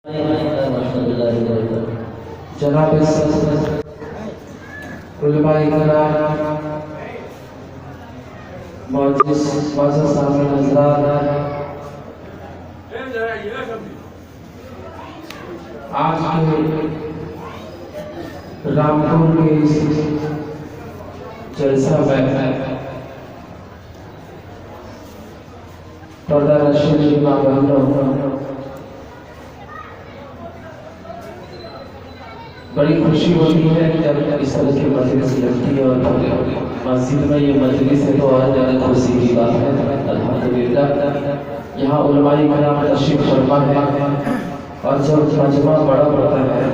जनाब उलमाए किराम मौजूद सामने हज़रात, आज के रामपुर के इस जलसा में पर्दा नशीन की मां बहनों, बड़ी खुशी होती है जब इस तरह की मजलिस लगती है। और मस्जिद में ये मजलिस है तो और ज़्यादा खुशी की बात है। अल्हम्दुलिल्लाह यहाँ उलमाए किराम तशरीफ फरमा है और जब मजमा बड़ा पड़ता है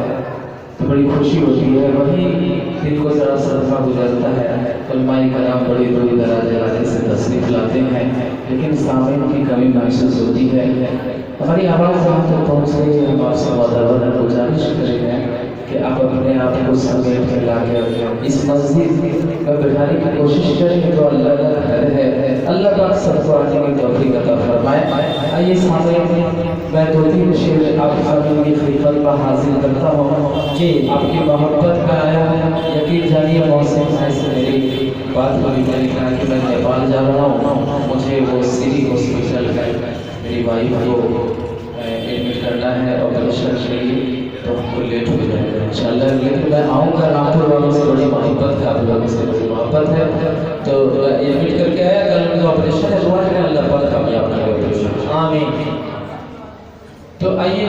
तो बड़ी खुशी होती है। वही दिल को ज़रा सदमा गुजरता है। उलमाए किराम बड़ी दूर दराज इलाके से तशरीफ लाते हैं लेकिन सामईन की कमी महसूस होती है। हमारी आवाज़ यहाँ तक पहुँच रही है। हम आपसे वादा गुजारिश करेंगे कि आप अपने आप को समेट कर लाके इस मस्जिद में बैठाने की कोशिश करें तो अल्लाह का घर है। अल्लाह पाक सबको आने की तौफीक अता फरमाए। आइए सामने मैं दो तीन शेर आप सभी की खिदमत में हाजिर करता हूँ कि आपकी मोहब्बत का आया है। यकीन जानिए मौसम से मेरी बात हुई, मैंने कहा कि मैं नेपाल जा रहा हूँ, मुझे वो सिटी हॉस्पिटल में मेरी वाइफ को एडमिट करना है ऑपरेशन के लिए, तो हमको लेट हो जाएगा इंशाल्लाह। लेकिन मैं आऊँगा, रामपुर वालों से बड़ी मोहब्बत है, आप लोगों से बड़ी मोहब्बत है, तो एडमिट करके आया। कल उनका ऑपरेशन है, दुआ करें अल्लाह पाक कामयाब करे ऑपरेशन, आमीन। तो आइए,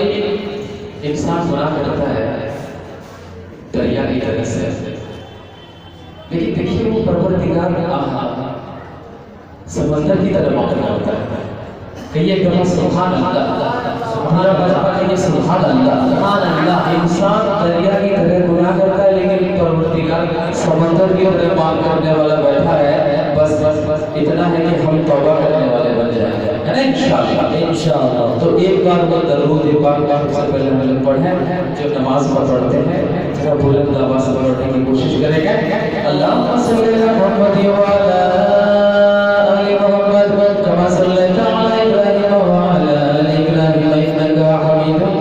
इंसान गुनाह करता है दरिया की तरह से, लेकिन देखिए वो परवरदिगार समंदर की तरह मौका होता है। कहिए कभी सुभान अल्लाह, हमारा बजा कहिए सुभान अल्लाह, सुभान अल्लाह। इंसान दरिया की तरह गुनाह करता है लेकिन परवरदिगार समंदर की तरह माफ करने वाला बैठा है। बस बस बस इतना है कि हम तौबा करने वाले बन जाएंगे, है ना इंशाअल्लाह इंशाअल्लाह। तो एक बार वो दरूद एक बार सबसे पहले हम लोग पढ़ें जो नमाज पढ़ते हैं, जरा बुलंद आवाज से पढ़ने की कोशिश करेंगे। अल्लाहुम्मा सल्ली अला मुहम्मद व अला आलि मुहम्मद कमा सल्लैता अला इब्राहीम व अला आलि इब्राहीम इन्नका हमीदुम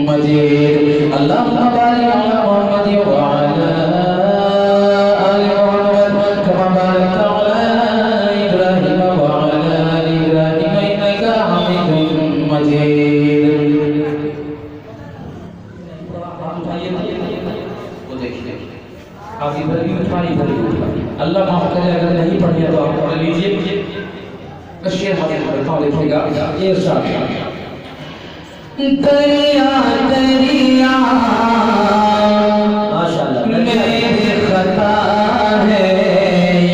मजीद। अल्लाहुम्मा बारिक अला मुहम्मद व अला आलि मुहम्मद कमा बारकता अला इब्राहीम व अला आलि इब्राहीम इन्नका हमीदुम मजीद। आप इधर भी उठाइए, इधर भी उठाइए। अल्लाह माफ करे, अगर नहीं पढ़िए तो आप पढ़ लीजिए। शेर हाजिर करता हूँ, लिखेगा ये इरशाद। दरिया दरिया माशाअल्लाह मेरी खता है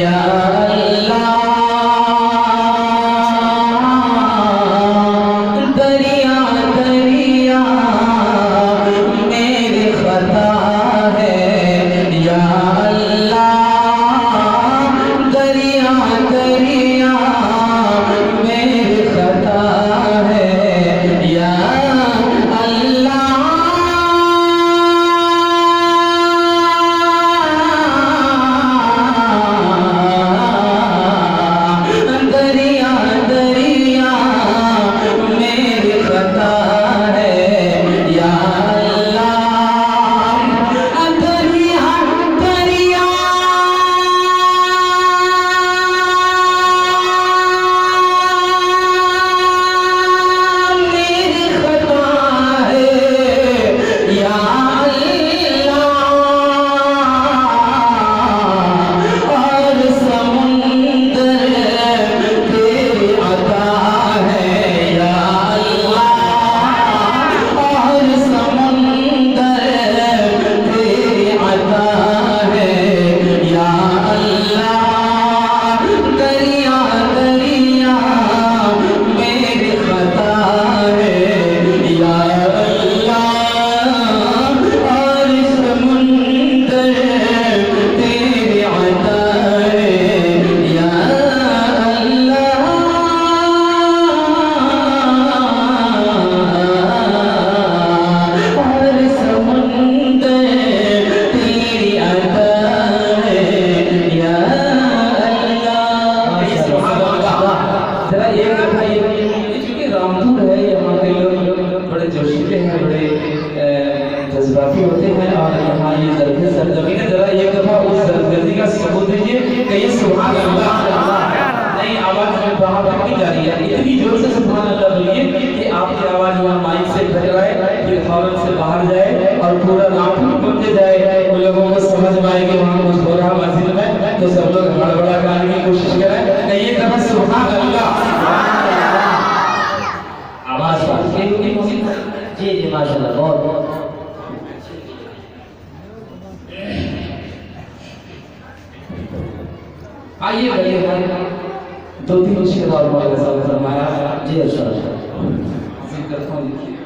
या अल्लाह, दरिया दरिया मेरी खता है या अल्लाह, दरिया दरिया मेरी खता है या अल्लाह, दरिया दरिया मेरी खता है या अल्लाह, दरिया दरिया मेरी खता है या अल्लाह, और समुंदर तेरी अता है या अल्लाह, और समुंदर तेरी अता है या अल्लाह, दरिया दरिया मेरी खता है या अल्लाह, और समुंदर तेरी अता है या अल्लाह, और समुंदर तेरी अता है या अल्लाह। जरा एक दफा ये, क्योंकि रामपुर है, यहाँ के लोग बड़े जोशीले हैं, ہیں بڑے جذباتی ہوتے ہیں، اور یہاں یہ زرخیز سرزمین ہے، ذرا ایک دفعہ اس زرخیزی کا ثبوت دیجیے کہ یہ سبحان اللہ نہیں آواز میں باہر نہیں جا رہی ہے، اتنی زور سے سبحان اللہ بولیے کہ آپ کی آواز یہاں مائک سے ٹکرائے، پھر ہارن سے باہر جائے اور پورا نام بولتے جائے، ان لوگوں کو سمجھ میں آئے کہ وہاں کچھ ہو رہا مسجد میں، تو سب لوگ ہڑبڑا کرنے کی کوشش کریں کہ یہ دفعہ سبحان اللہ آواز جی جی ماشاء اللہ بہت بہت آئیے بھائی دو تین شعر اور مولانا صاحب فرمایا جی اچھا ذکر کو لکھیے